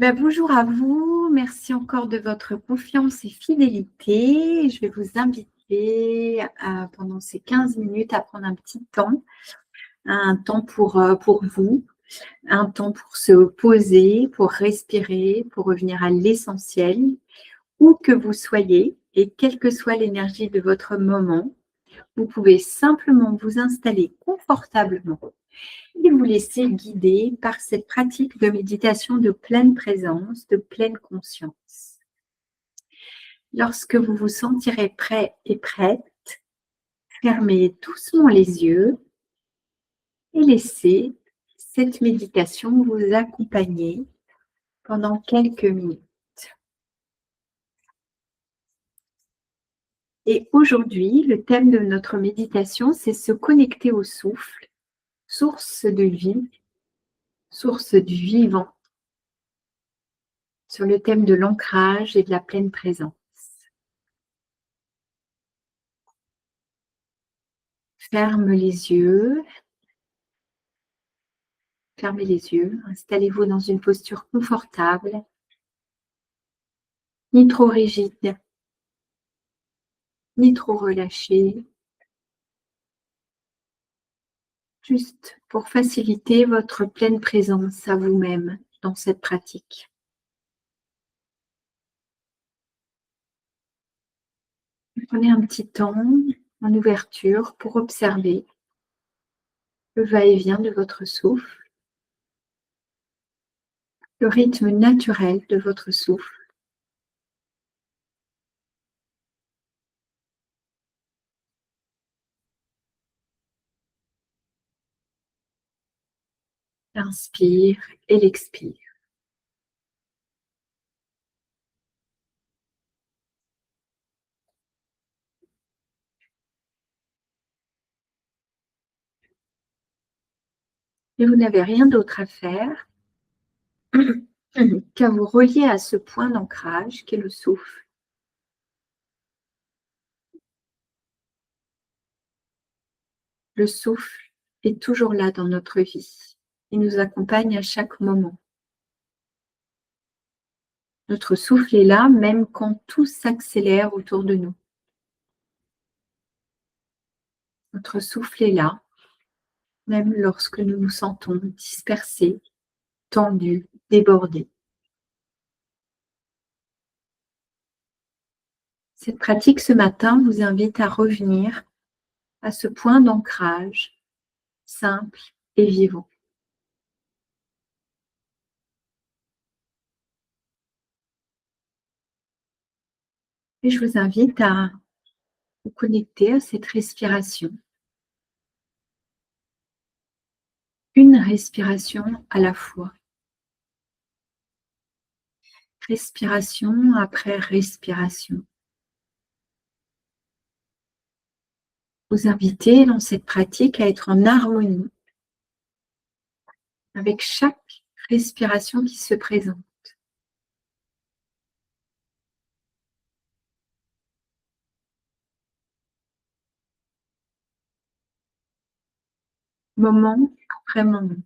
Bonjour à vous, merci encore de votre confiance et fidélité. Je vais vous inviter pendant ces 15 minutes à prendre un temps pour vous, un temps pour se poser, pour respirer, pour revenir à l'essentiel, où que vous soyez et quelle que soit l'énergie de votre moment. Vous pouvez simplement vous installer confortablement et vous laisser guider par cette pratique de méditation de pleine présence, de pleine conscience. Lorsque vous vous sentirez prêt et prête, fermez doucement les yeux et laissez cette méditation vous accompagner pendant quelques minutes. Et aujourd'hui, le thème de notre méditation, c'est se connecter au souffle, source de vie, source du vivant, sur le thème de l'ancrage et de la pleine présence. Fermez les yeux, installez-vous dans une posture confortable, ni trop rigide, ni trop relâchée, juste pour faciliter votre pleine présence à vous-même dans cette pratique. Prenez un petit temps en ouverture pour observer le va-et-vient de votre souffle, le rythme naturel de votre souffle. L'inspire et l'expire. Et vous n'avez rien d'autre à faire qu'à vous relier à ce point d'ancrage qu'est le souffle. Le souffle est toujours là dans notre vie. Il nous accompagne à chaque moment. Notre souffle est là même quand tout s'accélère autour de nous. Notre souffle est là même lorsque nous nous sentons dispersés, tendus, débordés. Cette pratique ce matin vous invite à revenir à ce point d'ancrage simple et vivant. Et je vous invite à vous connecter à cette respiration. Une respiration à la fois. Respiration après respiration. Vous invitez dans cette pratique à être en harmonie avec chaque respiration qui se présente. Moment après moment.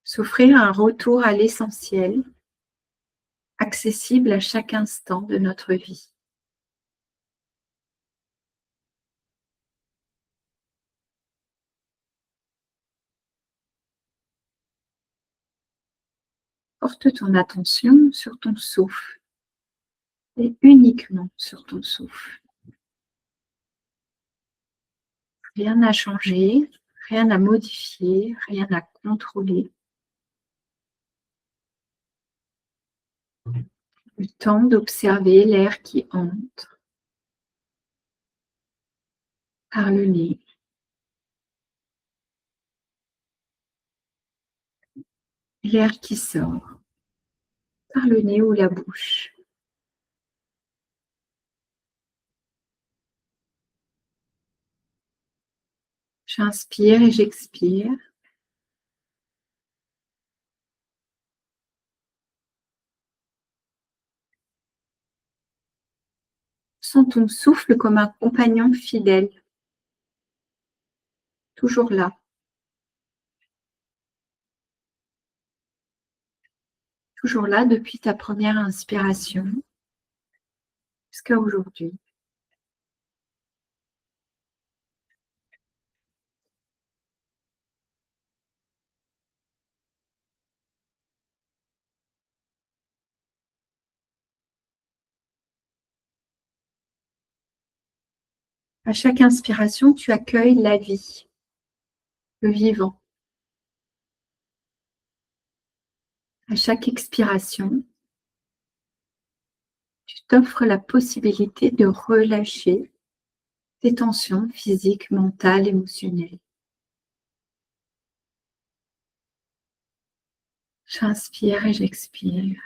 S'offrir un retour à l'essentiel, accessible à chaque instant de notre vie. Porte ton attention sur ton souffle et uniquement sur ton souffle. Rien à changer, rien à modifier, rien à contrôler. Le temps d'observer l'air qui entre par le nez. L'air qui sort par le nez ou la bouche. J'inspire et j'expire. Sens ton souffle comme un compagnon fidèle. toujours là. Toujours là depuis ta première inspiration jusqu'à aujourd'hui. À chaque inspiration, tu accueilles la vie, le vivant. À chaque expiration, tu t'offres la possibilité de relâcher tes tensions physiques, mentales, émotionnelles. J'inspire et j'expire.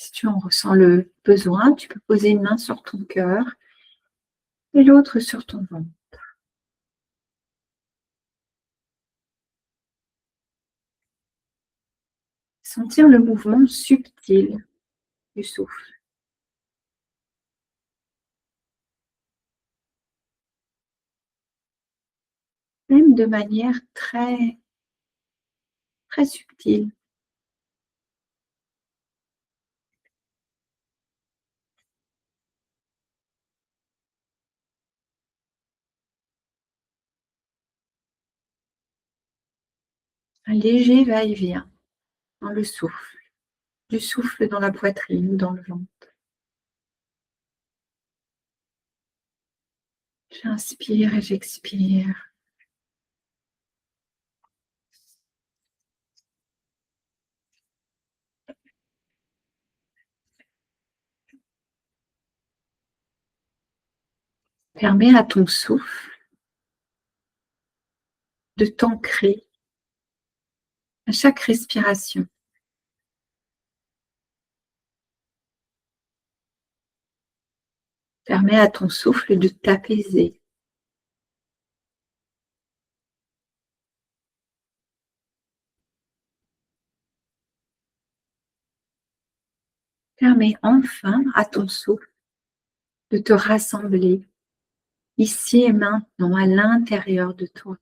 Si tu en ressens le besoin, tu peux poser une main sur ton cœur et l'autre sur ton ventre. Sentir le mouvement subtil du souffle. Même de manière très, très subtile. Un léger va-et-vient dans le souffle, du souffle dans la poitrine ou dans le ventre. J'inspire et j'expire. Permets à ton souffle de t'ancrer à chaque respiration. Permets à ton souffle de t'apaiser. Permets enfin à ton souffle de te rassembler ici et maintenant à l'intérieur de toi.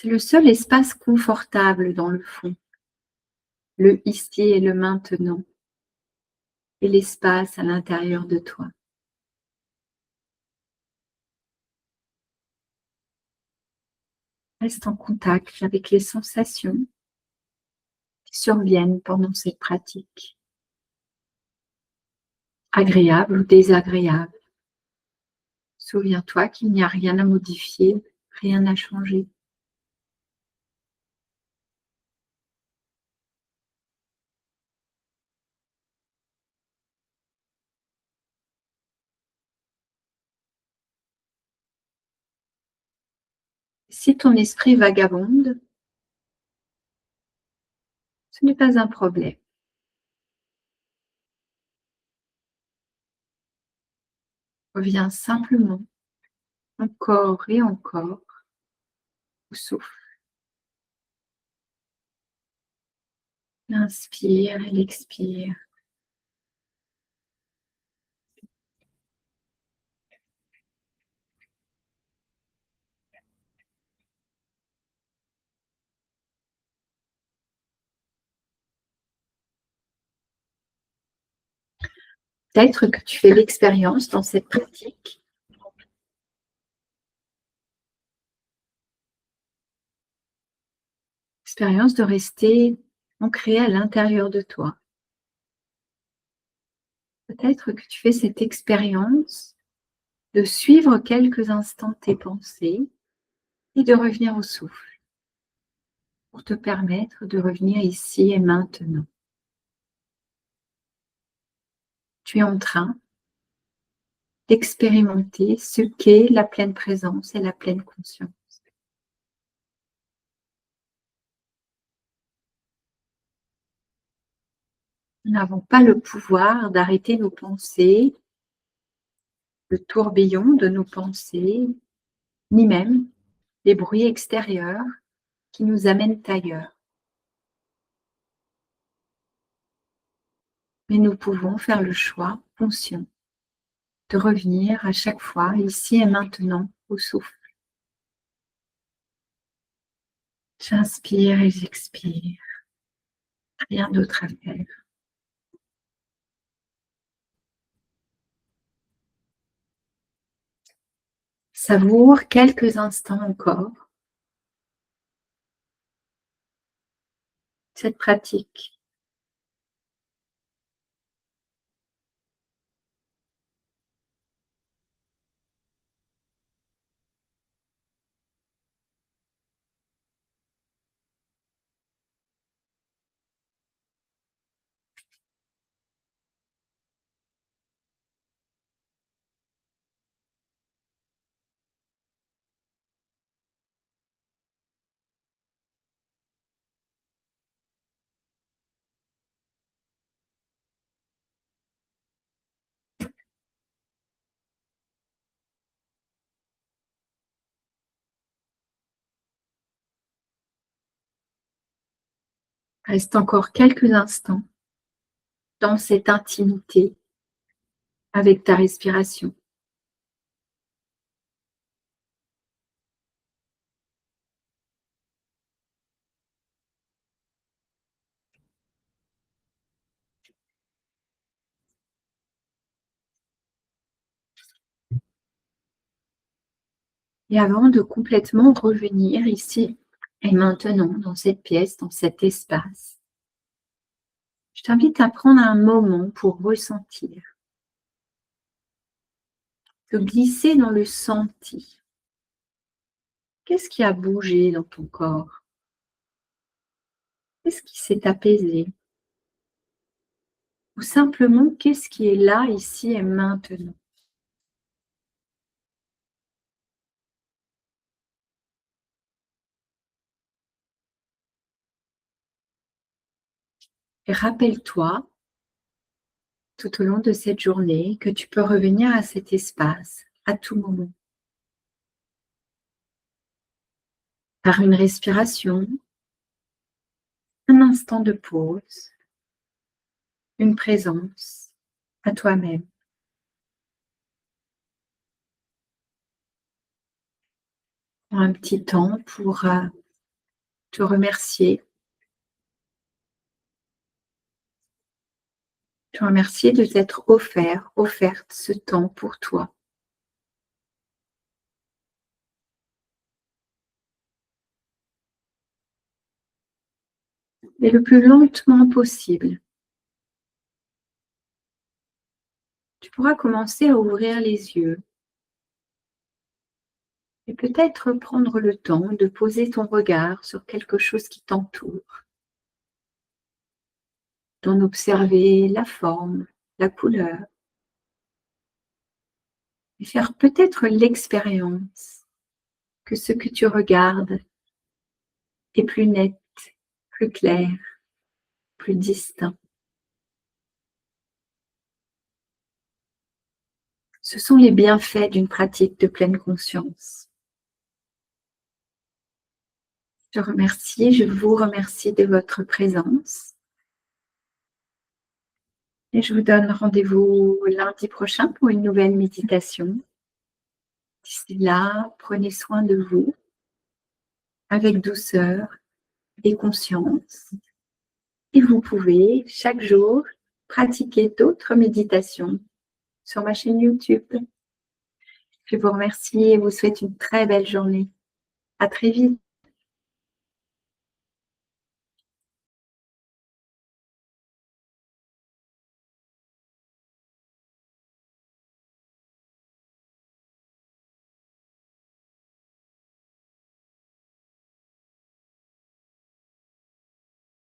C'est le seul espace confortable dans le fond, le ici et le maintenant, et l'espace à l'intérieur de toi. Reste en contact avec les sensations qui surviennent pendant cette pratique, agréables ou désagréables. Souviens-toi qu'il n'y a rien à modifier, rien à changer. Si ton esprit vagabonde, ce n'est pas un problème. Reviens simplement, encore et encore, au souffle. L'inspire et l'expire. Peut-être que tu fais l'expérience dans cette pratique de rester ancré à l'intérieur de toi. Peut-être que tu fais cette expérience de suivre quelques instants tes pensées et de revenir au souffle pour te permettre de revenir ici et maintenant. Tu es en train d'expérimenter ce qu'est la pleine présence et la pleine conscience. Nous n'avons pas le pouvoir d'arrêter nos pensées, le tourbillon de nos pensées, ni même les bruits extérieurs qui nous amènent ailleurs. Mais nous pouvons faire le choix conscient de revenir à chaque fois, ici et maintenant, au souffle. J'inspire et j'expire. Rien d'autre à faire. Savoure quelques instants encore cette pratique. Reste encore quelques instants dans cette intimité avec ta respiration. Et avant de complètement revenir ici et maintenant dans cette pièce, dans cet espace, je t'invite à prendre un moment pour ressentir, te glisser dans le senti. Qu'est-ce qui a bougé dans ton corps? Qu'est-ce qui s'est apaisé? Ou simplement, qu'est-ce qui est là, ici et maintenant? Et rappelle-toi, tout au long de cette journée, que tu peux revenir à cet espace à tout moment. Par une respiration, un instant de pause, une présence à toi-même. Prends un petit temps pour te remercier. Te remercier de t'être offerte ce temps pour toi. Et le plus lentement possible, tu pourras commencer à ouvrir les yeux et peut-être prendre le temps de poser ton regard sur quelque chose qui t'entoure, d'en observer la forme, la couleur, et faire peut-être l'expérience que ce que tu regardes est plus net, plus clair, plus distinct. Ce sont les bienfaits d'une pratique de pleine conscience. Je vous remercie de votre présence. Et je vous donne rendez-vous lundi prochain pour une nouvelle méditation. D'ici là, prenez soin de vous avec douceur et conscience. Et vous pouvez chaque jour pratiquer d'autres méditations sur ma chaîne YouTube. Je vous remercie et vous souhaite une très belle journée. À très vite.